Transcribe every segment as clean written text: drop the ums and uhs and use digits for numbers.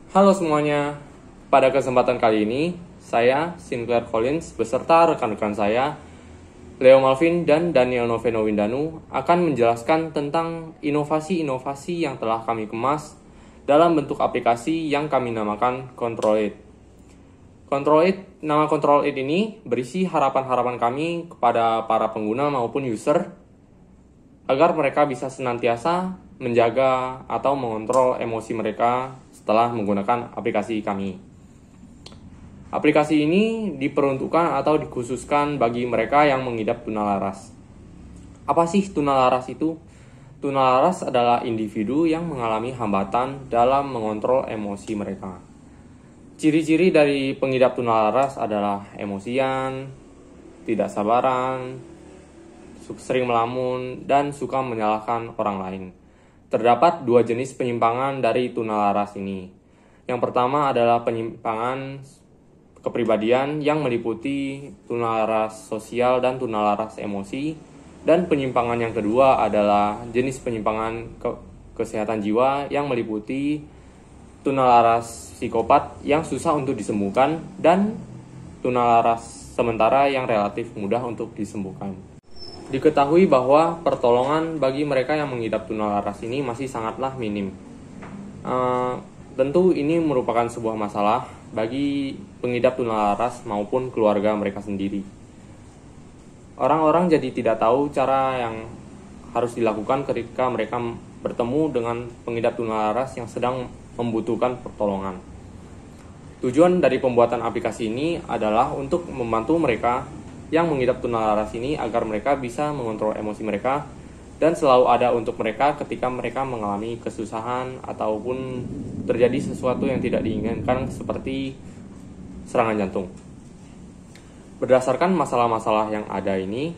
Halo semuanya, pada kesempatan kali ini, saya, Sinclair Collins, beserta rekan-rekan saya, Leo Malvin dan Daniel Noveno Windanu, akan menjelaskan tentang inovasi-inovasi yang telah kami kemas dalam bentuk aplikasi yang kami namakan Control It. Nama Control It ini berisi harapan-harapan kami kepada para pengguna maupun user agar mereka bisa senantiasa menjaga atau mengontrol emosi mereka setelah menggunakan aplikasi kami. Aplikasi ini diperuntukkan atau dikhususkan bagi mereka yang mengidap tunalaras. Apa sih tunalaras itu? Tunalaras adalah individu yang mengalami hambatan dalam mengontrol emosi mereka. Ciri-ciri dari pengidap tunalaras adalah emosian, tidak sabaran, sering melamun, dan suka menyalahkan orang lain. Terdapat dua jenis penyimpangan dari tunalaras ini. Yang pertama adalah penyimpangan kepribadian yang meliputi tunalaras sosial dan tunalaras emosi. Dan penyimpangan yang kedua adalah jenis penyimpangan kesehatan jiwa yang meliputi tunalaras psikopat yang susah untuk disembuhkan dan tunalaras sementara yang relatif mudah untuk disembuhkan. Diketahui bahwa pertolongan bagi mereka yang mengidap tunalaras ini masih sangatlah minim. Tentu ini merupakan sebuah masalah bagi pengidap tunalaras maupun keluarga mereka sendiri. Orang-orang jadi tidak tahu cara yang harus dilakukan ketika mereka bertemu dengan pengidap tunalaras yang sedang membutuhkan pertolongan. Tujuan dari pembuatan aplikasi ini adalah untuk membantu mereka yang mengidap tunalaras ini agar mereka bisa mengontrol emosi mereka dan selalu ada untuk mereka ketika mereka mengalami kesusahan ataupun terjadi sesuatu yang tidak diinginkan seperti serangan jantung. Berdasarkan masalah-masalah yang ada ini,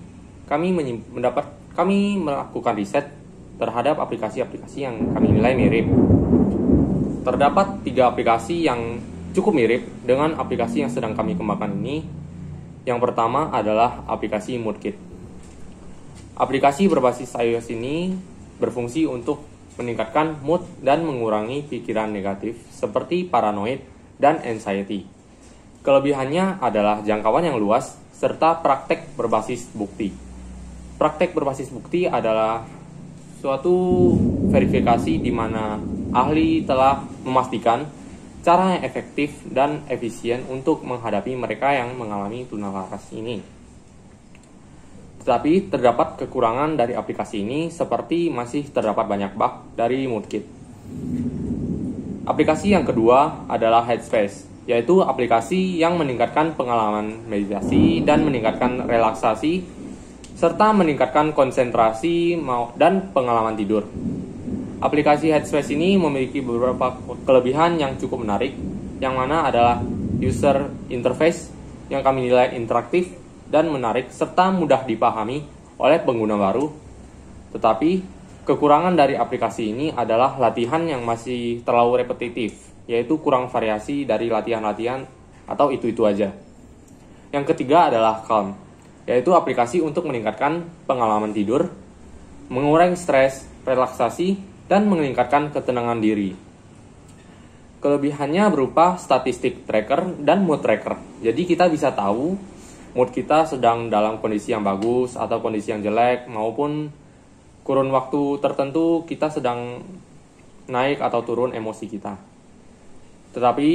kami melakukan riset terhadap aplikasi-aplikasi yang kami nilai mirip. Terdapat 3 aplikasi yang cukup mirip dengan aplikasi yang sedang kami kembangkan ini. Yang pertama adalah aplikasi MoodKit. Aplikasi berbasis iOS ini berfungsi untuk meningkatkan mood dan mengurangi pikiran negatif seperti paranoid dan anxiety. Kelebihannya adalah jangkauan yang luas serta praktek berbasis bukti. Praktek berbasis bukti adalah suatu verifikasi di mana ahli telah memastikan cara yang efektif dan efisien untuk menghadapi mereka yang mengalami tunalaras ini. Tetapi terdapat kekurangan dari aplikasi ini seperti masih terdapat banyak bug dari MoodKit. Aplikasi yang kedua adalah Headspace, yaitu aplikasi yang meningkatkan pengalaman meditasi dan meningkatkan relaksasi serta meningkatkan konsentrasi dan pengalaman tidur. Aplikasi Headspace ini memiliki beberapa kelebihan yang cukup menarik, yang mana adalah user interface yang kami nilai interaktif dan menarik serta mudah dipahami oleh pengguna baru. Tetapi kekurangan dari aplikasi ini adalah latihan yang masih terlalu repetitif, yaitu kurang variasi dari latihan-latihan atau itu-itu aja. Yang ketiga adalah Calm, yaitu aplikasi untuk meningkatkan pengalaman tidur, mengurangi stres, relaksasi, dan meningkatkan ketenangan diri. Kelebihannya berupa statistik tracker dan mood tracker. Jadi kita bisa tahu mood kita sedang dalam kondisi yang bagus atau kondisi yang jelek, maupun kurun waktu tertentu kita sedang naik atau turun emosi kita. Tetapi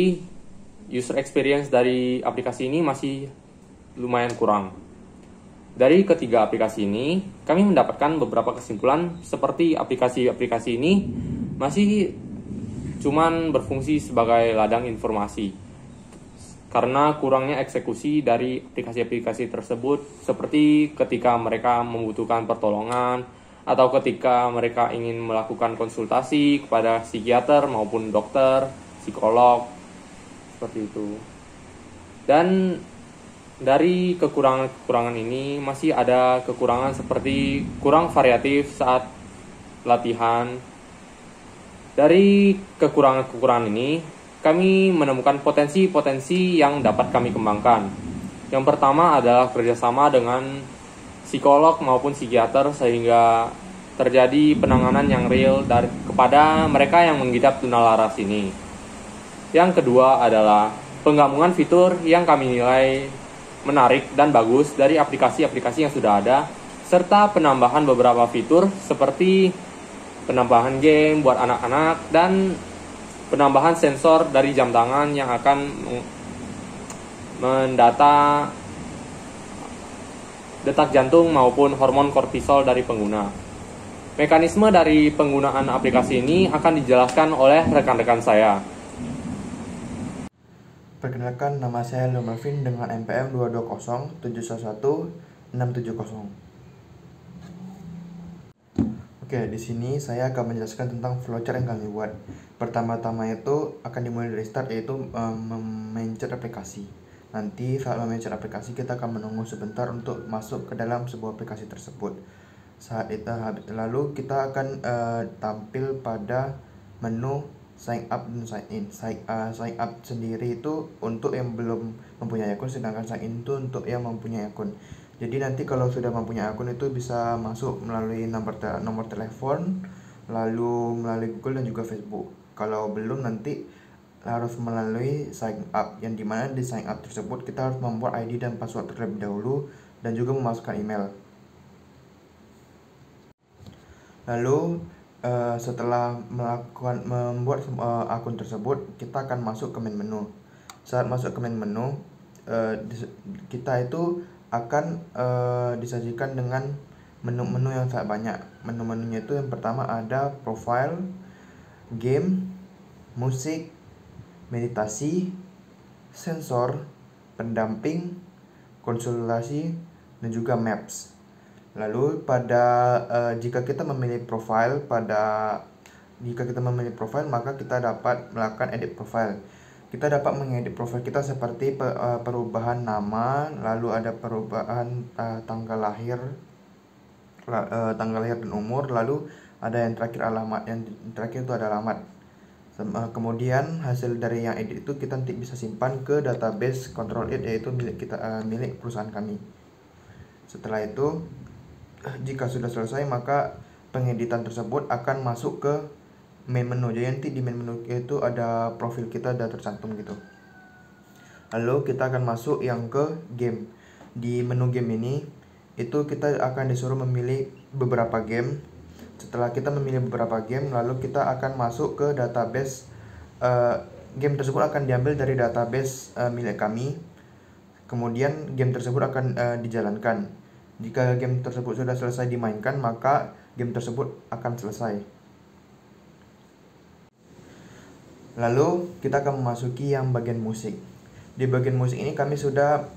user experience dari aplikasi ini masih lumayan kurang. Dari ketiga aplikasi ini, kami mendapatkan beberapa kesimpulan seperti aplikasi-aplikasi ini masih cuman berfungsi sebagai ladang informasi. Karena kurangnya eksekusi dari aplikasi-aplikasi tersebut seperti ketika mereka membutuhkan pertolongan atau ketika mereka ingin melakukan konsultasi kepada psikiater maupun dokter, psikolog, seperti itu. Dan dari kekurangan-kekurangan ini masih ada kekurangan seperti kurang variatif saat latihan. Dari kekurangan-kekurangan ini, kami menemukan potensi-potensi yang dapat kami kembangkan. Yang pertama adalah kerjasama dengan psikolog maupun psikiater sehingga terjadi penanganan yang real kepada mereka yang mengidap tunalaras ini. Yang kedua adalah penggabungan fitur yang kami nilai menarik dan bagus dari aplikasi-aplikasi yang sudah ada, serta penambahan beberapa fitur seperti penambahan game buat anak-anak dan penambahan sensor dari jam tangan yang akan mendata detak jantung maupun hormon kortisol dari pengguna. Mekanisme dari penggunaan aplikasi ini akan dijelaskan oleh rekan-rekan saya. Perkenalkan, nama saya Leo Melvin dengan NPM 220711670. Oke, di sini saya akan menjelaskan tentang flowchart yang kami buat. Pertama-tama itu akan dimulai dari start, yaitu mencet aplikasi. Nanti saat mencet aplikasi kita akan menunggu sebentar untuk masuk ke dalam sebuah aplikasi tersebut. Saat itu lalu kita akan tampil pada menu sign up dan sign in. Sign up sendiri itu untuk yang belum mempunyai akun, sedangkan sign in itu untuk yang mempunyai akun. Jadi nanti kalau sudah mempunyai akun itu bisa masuk melalui nomor telepon, lalu melalui Google dan juga Facebook. Kalau belum nanti harus melalui sign up, yang dimana di sign up tersebut kita harus membuat ID dan password terlebih dahulu dan juga memasukkan email. Lalu setelah membuat akun tersebut, kita akan masuk ke main menu. Saat masuk ke main menu, kita itu akan disajikan dengan menu-menu yang sangat banyak. Menu-menunya itu yang pertama ada profile, game, musik, meditasi, sensor, pendamping, konsultasi, dan juga maps. Lalu jika kita memilih profile, maka kita dapat melakukan edit profile. Kita dapat mengedit profil kita seperti perubahan nama, lalu ada perubahan tanggal lahir dan umur, lalu ada yang terakhir alamat, yang terakhir itu ada alamat. Kemudian hasil dari yang edit itu kita nanti bisa simpan ke database Control It, yaitu milik perusahaan kami. Setelah itu, jika sudah selesai, maka pengeditan tersebut akan masuk ke main menu. Jadi nanti di main menu itu ada profil kita sudah tercantum gitu. Lalu kita akan masuk yang ke game. Di menu game ini itu kita akan disuruh memilih beberapa game. Setelah kita memilih beberapa game, lalu kita akan masuk ke database. Game tersebut akan diambil dari database milik kami. Kemudian game tersebut akan dijalankan. Jika game tersebut sudah selesai dimainkan, maka game tersebut akan selesai. Lalu kita akan memasuki yang bagian musik. Di bagian musik ini kami sudah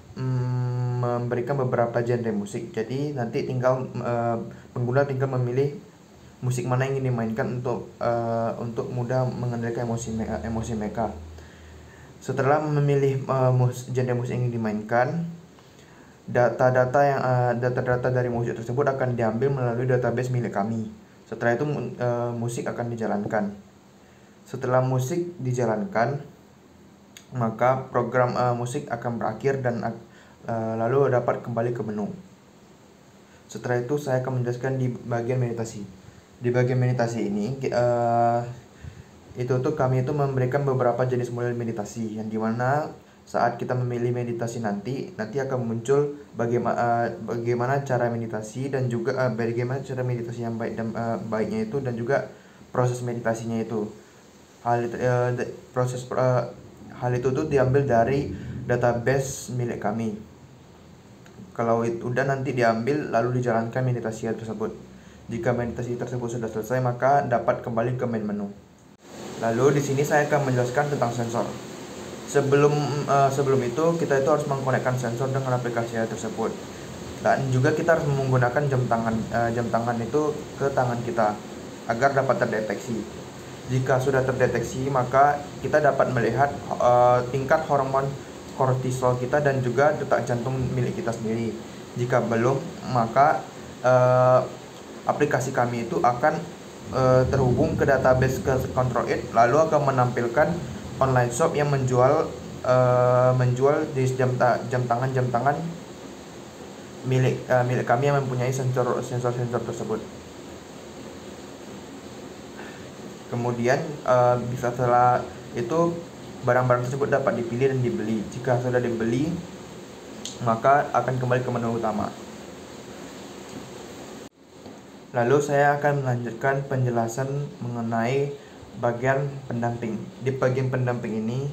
memberikan beberapa genre musik. Jadi nanti pengguna tinggal memilih musik mana yang ingin dimainkan untuk mudah mengendalikan emosi mereka. Setelah memilih genre musik yang ingin dimainkan, data-data dari musik tersebut akan diambil melalui database milik kami. Setelah itu musik akan dijalankan. Setelah musik dijalankan, maka program musik akan berakhir dan lalu dapat kembali ke menu. Setelah itu saya akan menjelaskan di bagian meditasi. Di bagian meditasi ini kami memberikan beberapa jenis model meditasi, yang dimana saat kita memilih meditasi nanti akan muncul bagaimana cara meditasi dan juga bagaimana cara meditasi yang baik dan baiknya itu, dan juga proses meditasinya itu. Hal itu tuh diambil dari database milik kami. Kalau itu udah nanti diambil lalu dijalankan meditasi tersebut. Jika meditasi tersebut sudah selesai, maka dapat kembali ke main menu. Lalu di sini saya akan menjelaskan tentang sensor. Sebelum itu kita itu harus mengkonekkan sensor dengan aplikasi tersebut. Dan juga kita harus menggunakan jam tangan itu ke tangan kita agar dapat terdeteksi. Jika sudah terdeteksi, maka kita dapat melihat tingkat hormon kortisol kita dan juga detak jantung milik kita sendiri. Jika belum, maka aplikasi kami itu akan terhubung ke database ke Control It, lalu akan menampilkan online shop yang menjual jenis jam tangan milik kami yang mempunyai sensor tersebut. Kemudian setelah itu barang-barang tersebut dapat dipilih dan dibeli. Jika sudah dibeli, maka akan kembali ke menu utama. Lalu saya akan melanjutkan penjelasan mengenai bagian pendamping. Di bagian pendamping ini,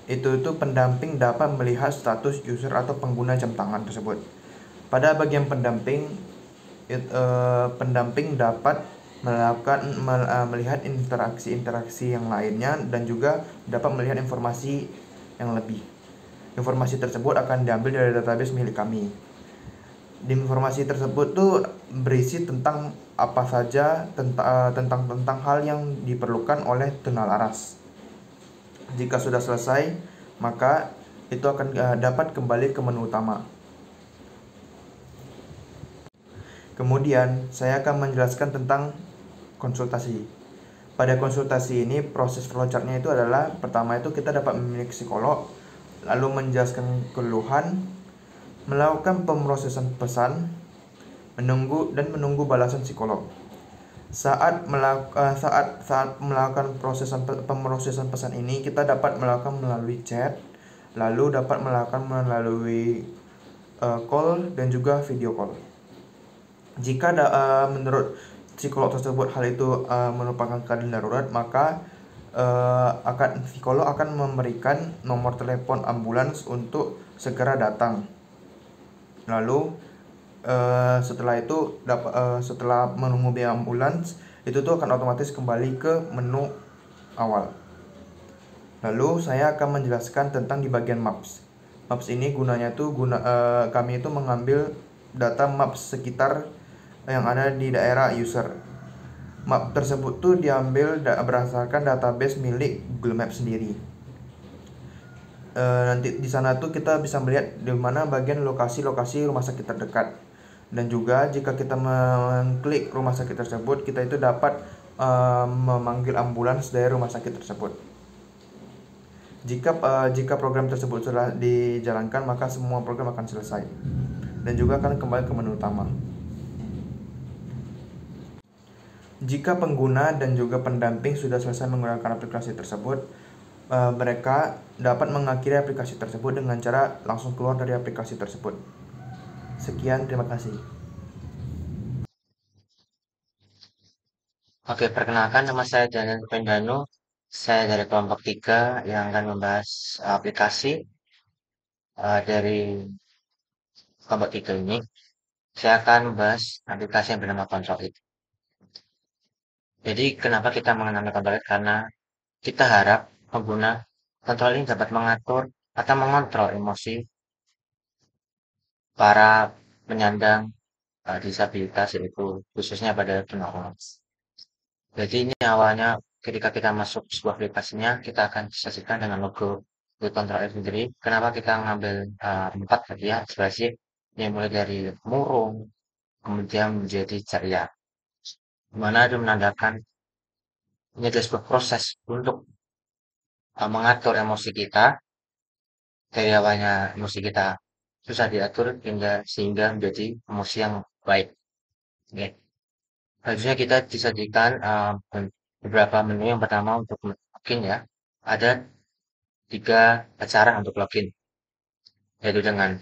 itu pendamping dapat melihat status user atau pengguna jam tangan tersebut. Pada bagian pendamping, pendamping dapat melihat interaksi-interaksi yang lainnya dan juga dapat melihat informasi yang lebih. Informasi tersebut akan diambil dari database milik kami. Di informasi tersebut tuh berisi tentang apa saja tentang hal yang diperlukan oleh tunalaras. Jika sudah selesai, maka itu akan dapat kembali ke menu utama. Kemudian saya akan menjelaskan tentang konsultasi. Pada konsultasi ini proses flowchartnya itu adalah pertama itu kita dapat memiliki psikolog, lalu menjelaskan keluhan, melakukan pemrosesan pesan, menunggu balasan psikolog. Saat melakukan pemrosesan pesan ini, kita dapat melakukan melalui chat, lalu dapat melakukan melalui call dan juga video call. Jika menurut psikolog tersebut hal itu merupakan keadaan darurat, maka psikolog akan memberikan nomor telepon ambulans untuk segera datang. Lalu setelah menunggu ambulans itu akan otomatis kembali ke menu awal. Lalu saya akan menjelaskan tentang di bagian maps. Maps ini gunanya kami itu mengambil data maps sekitar yang ada di daerah user. Map tersebut diambil berdasarkan database milik Google Maps sendiri. Nanti di sana kita bisa melihat di mana bagian lokasi-lokasi rumah sakit terdekat. Dan juga jika kita mengklik rumah sakit tersebut, kita itu dapat memanggil ambulans dari rumah sakit tersebut. Jika program tersebut sudah dijalankan, maka semua program akan selesai dan juga akan kembali ke menu utama. Jika pengguna dan juga pendamping sudah selesai menggunakan aplikasi tersebut, mereka dapat mengakhiri aplikasi tersebut dengan cara langsung keluar dari aplikasi tersebut. Sekian, terima kasih. Oke, perkenalkan nama saya Daniel Pendano. Saya dari kelompok 3 yang akan membahas aplikasi dari kelompok 3 ini. Saya akan membahas aplikasi yang bernama Control It. Jadi, kenapa kita mengenal Control It? Karena kita harap pengguna Control ini dapat mengatur atau mengontrol emosi para penyandang disabilitas, yaitu khususnya pada tunarungu. Jadi ini awalnya ketika kita masuk sebuah aplikasinya, kita akan disajikan dengan logo Control F sendiri. Kenapa kita ngambil 4 tadi ya, ekspresi yang mulai dari murung, kemudian menjadi ceria. Dimana itu menandakan ini adalah sebuah proses untuk mengatur emosi kita. Dari awalnya emosi kita susah diatur hingga sehingga menjadi emosi yang baik. Oke. Selanjutnya kita disajikan beberapa menu. Yang pertama untuk login ya. Ada 3 cara untuk login, yaitu dengan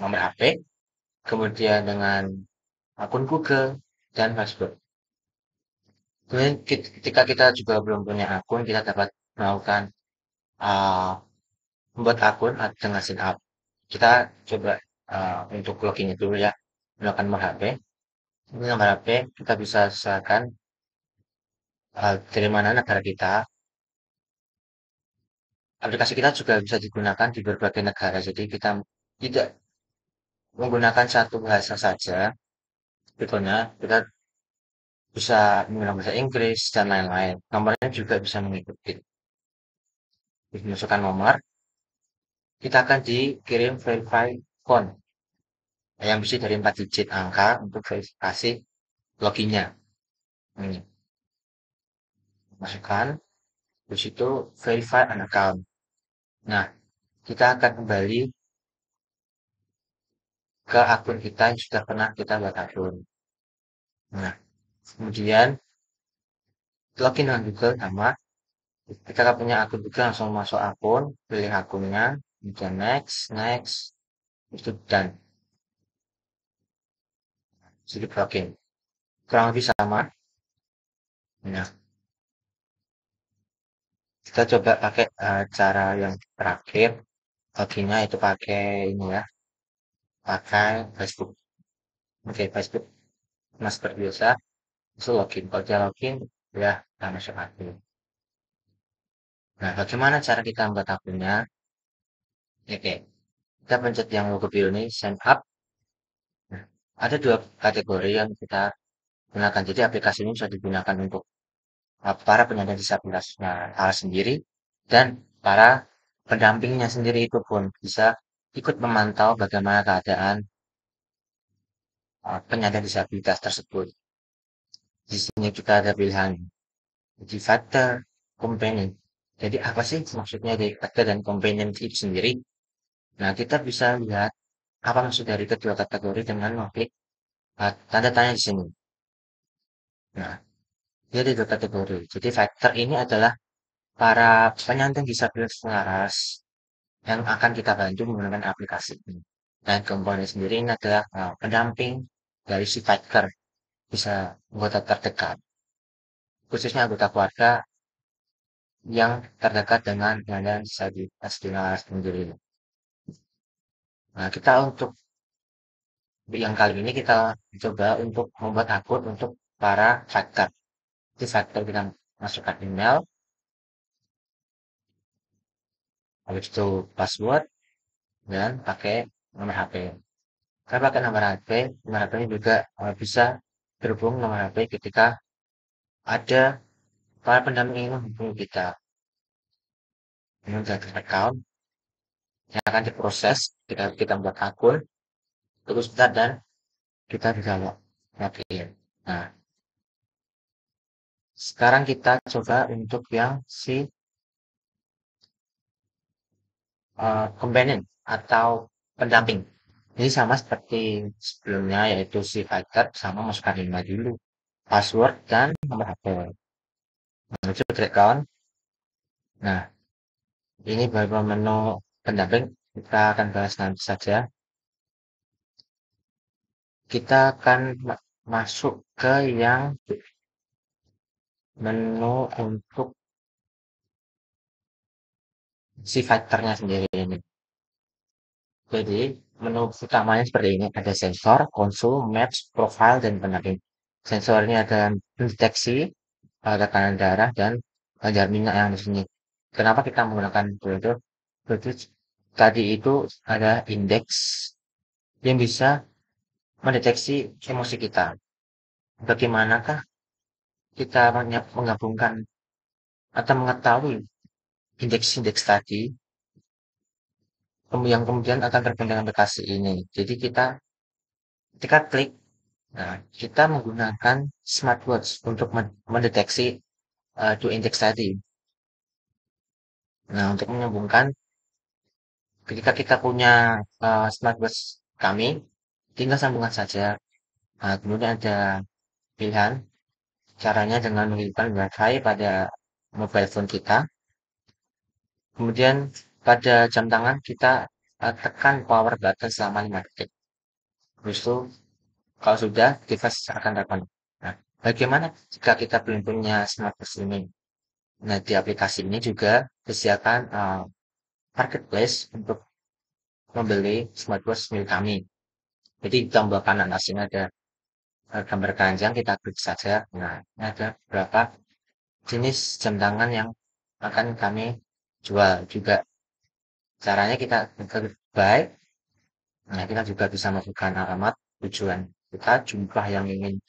nomor HP, kemudian dengan akun Google, dan Facebook. Kemudian ketika kita juga belum punya akun, kita dapat melakukan uh, membuat akun dengan sign up. Kita coba untuk login dulu ya, menggunakan nomor HP. Ini nomor HP kita bisa sesuaikan dari mana negara kita. Aplikasi kita juga bisa digunakan di berbagai negara, jadi kita tidak menggunakan satu bahasa saja. Sebetulnya kita bisa menggunakan bahasa Inggris dan lain-lain. Nomornya juga bisa mengikuti. Dimasukkan nomor, kita akan dikirim verify code yang bersih dari 4 digit angka untuk verifikasi loginnya. Ini masukkan, di situ verify an account. Nah, kita akan kembali ke akun kita yang sudah pernah kita buat akun. Nah, kemudian login dengan Google sama. Ketika punya akun juga langsung masuk akun, pilih akunnya, kemudian next, next, itu dan sedikit login. Kurang lebih sama. Nah, kita coba pakai cara yang terakhir. Loginnya itu pakai ini ya, pakai Facebook. Oke, Facebook. Nah, seperti biasa, itu login. Kalau dia login, ya kita masuk akun. Nah, bagaimana cara kita membuat akunnya? Oke, kita pencet yang logo biru ini, sign up. Nah, ada dua kategori yang kita gunakan. Jadi aplikasi ini bisa digunakan untuk para penyandang disabilitas sendiri dan para pendampingnya sendiri itu pun bisa ikut memantau bagaimana keadaan penyandang disabilitas tersebut. Di sini juga ada pilihan jadi factor, companion. Jadi apa sih maksudnya dari factor dan companion itu sendiri? Nah, kita bisa lihat apa maksud dari kedua kategori dengan mengklik tanda tanya di sini. Nah, dia ada dua kategori. Jadi factor ini adalah para penyandang disabilitas selaras yang akan kita bantu menggunakan aplikasi ini. Dan komponen sendiri ini adalah pendamping dari si factor, bisa anggota terdekat, khususnya anggota keluarga yang terdekat dengan penyandang disabilitas sendiri. Nah, kita untuk yang kali ini kita coba untuk membuat akun untuk para factor. Di factor kita masukkan email, habis itu password, dan pakai nomor HP. Saya pakai nomor HP, nomor HP ini juga bisa terhubung nomor HP ketika ada para pendamping yang menghubungi kita. Kemudian account yang akan diproses ketika kita membuat akun, terus start dan kita bisa login. Nah, sekarang kita coba untuk yang si companion atau pendamping. Ini sama seperti sebelumnya yaitu si fighter sama masukkan email dulu, password dan nomor HP. Menuju account. Nah, ini baru menu pendamping. Kita akan bahas nanti saja. Kita akan masuk ke yang menu untuk si fighternya sendiri ini. Jadi, menu utamanya seperti ini. Ada sensor, konsul, maps, profile, dan pendamping. Sensor ini ada mendeteksi tekanan darah dan kadar minyak yang di sini. Kenapa kita menggunakan itu? Itu tadi itu ada indeks yang bisa mendeteksi emosi kita. Bagaimanakah kita menggabungkan atau mengetahui indeks-indeks tadi yang kemudian akan terbang dengan aplikasi ini. Jadi kita ketika klik, nah, kita menggunakan smartwatch untuk mendeteksi dua indeks tadi. Nah, untuk menyambungkan, ketika kita punya smartwatch kami, tinggal sambungkan saja. Nah, kemudian ada pilihan caranya dengan menghidupkan WiFi pada mobile phone kita. Kemudian pada jam tangan kita tekan power button selama 5 detik. Habis itu kalau sudah device akan telepon. Nah, bagaimana jika kita belum punya smartwatch ini? Nah, di aplikasi ini juga disediakan marketplace untuk membeli smartwatch milik kami. Jadi di tombol kanan atasnya ada gambar keranjang, kita klik saja. Nah, ini ada beberapa jenis jam tangan yang akan kami jual juga. Caranya kita klik buy. Nah, kita juga bisa masukkan alamat tujuan kita, jumlah yang ingin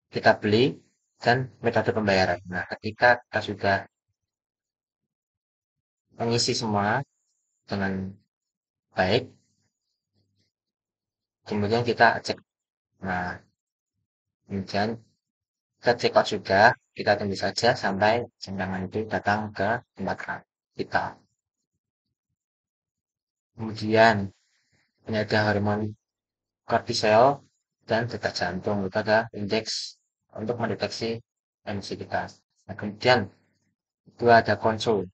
kita beli, dan metode pembayaran. Nah, ketika kita sudah mengisi semua dengan baik, kemudian kita cek. Nah, kemudian kita check out juga, kita tunggu saja sampai undangan itu datang ke tempat kita. Kemudian ini ada hormon kortisol dan detak jantung. Itu ada indeks untuk mendeteksi emisi kita. Nah, kemudian itu ada konsul.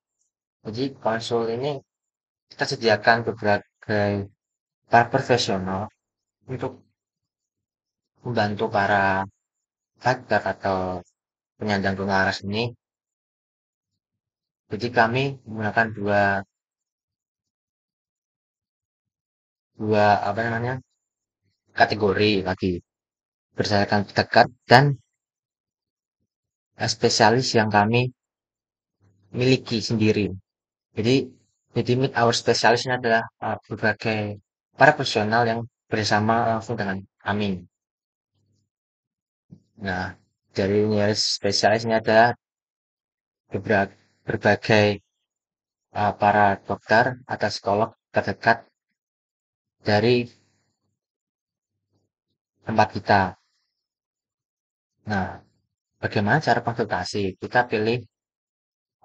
Jadi konsul ini kita sediakan berbagai para profesional untuk membantu para fighter atau penyandang tunaras ini. Jadi kami menggunakan dua dua apa namanya kategori lagi berdasarkan dekat dan spesialis yang kami miliki sendiri. Jadi jadi mid our spesialis ini adalah berbagai para profesional yang bersama langsung dengan kami. Nah, dari nilai spesialis ini adalah berbagai para dokter atau psikolog terdekat dari tempat kita. Nah, bagaimana cara konsultasi? Kita pilih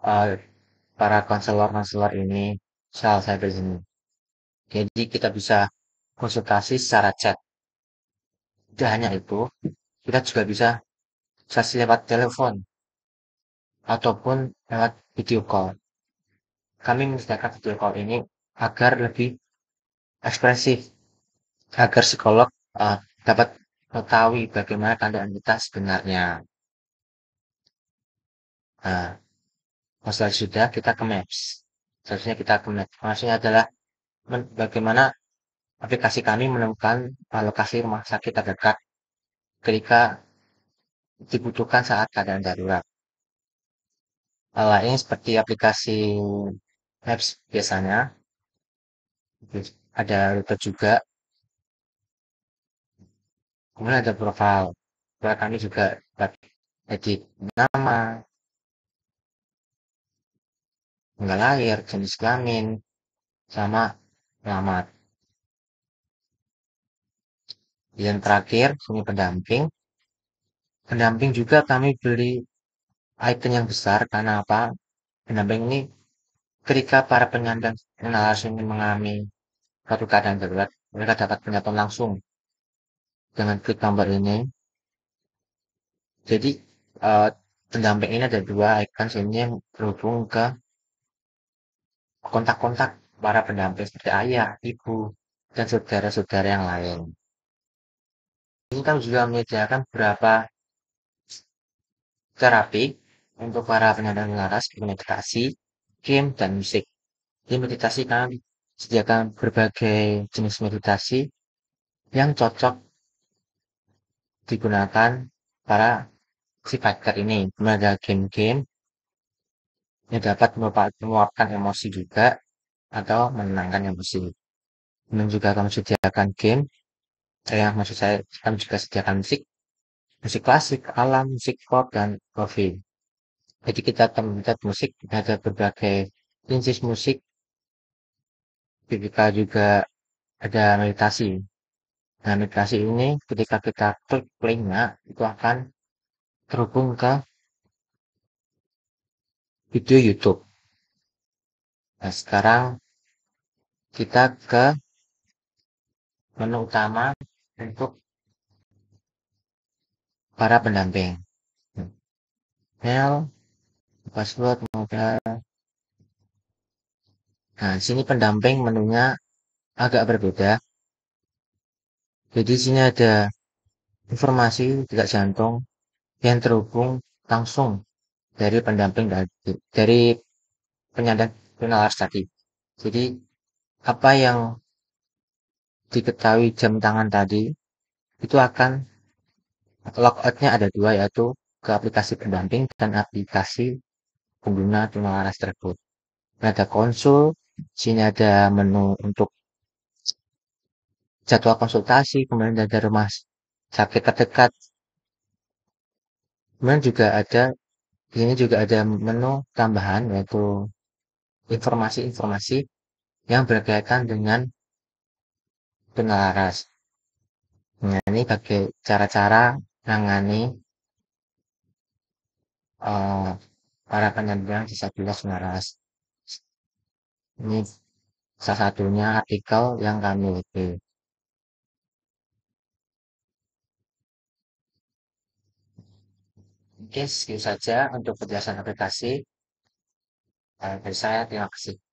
eh, para konselor-konselor ini, salah saya di sini. Jadi kita bisa konsultasi secara chat. Tidak hanya itu, kita juga bisa sesi lewat telepon ataupun lewat video call. Kami menyediakan video call ini agar lebih ekspresif, agar psikolog dapat mengetahui bagaimana keadaan kita sebenarnya. Nah, setelah sudah kita ke Maps. Selanjutnya kita ke Maps. Maksudnya adalah bagaimana aplikasi kami menemukan lokasi rumah sakit terdekat ketika dibutuhkan saat keadaan darurat. Lain seperti aplikasi Maps biasanya, ada rute juga, kemudian ada profile. Profile kami juga dapat edit nama, tanggal lahir, jenis kelamin, sama alamat. Yang terakhir, ini pendamping. Pendamping juga kami beli icon yang besar karena apa? Pendamping ini ketika para penyandang tunaras ini mengalami suatu keadaan darurat, mereka dapat pendamping langsung dengan klik gambar ini. Jadi pendamping ini ada dua icon sini yang berhubung ke kontak-kontak para pendamping seperti ayah, ibu, dan saudara-saudara yang lain. Ini kami juga menyediakan beberapa terapi untuk para penyandang tunaras, meditasi, game, dan musik. Di meditasi kami sediakan berbagai jenis meditasi yang cocok digunakan para si biker ini. Kemudian ada game-game yang dapat meluapkan emosi juga atau menenangkan emosi. Kemudian juga kami sediakan game, maksud saya kami juga sediakan musik, musik klasik, alam, musik pop, dan lofi. Jadi kita akan melihat musik, ada berbagai jenis musik, kita juga ada meditasi. Nah, meditasi ini ketika kita klik linknya itu akan terhubung ke video YouTube. Nah, sekarang kita ke menu utama untuk para pendamping. Email, password, modal. Nah, di sini pendamping menunya agak berbeda. Jadi di sini ada informasi detak jantung yang terhubung langsung dari pendamping dari penyandang tunaras tadi. Jadi apa yang diketahui jam tangan tadi itu akan logoutnya ada dua, yaitu ke aplikasi pendamping dan aplikasi pengguna tunaras tersebut. Ada konsul, sini ada menu untuk jadwal konsultasi, kemudian ada rumah sakit terdekat, kemudian juga ada ini juga ada menu tambahan yaitu informasi-informasi yang berkaitan dengan penularas. Nah, ini bagi cara-cara menangani para penyandang disabilitas tunaras. Ini salah satunya artikel yang kami miliki. Oke, segitu saja untuk penjelasan aplikasi. Dari saya terima kasih.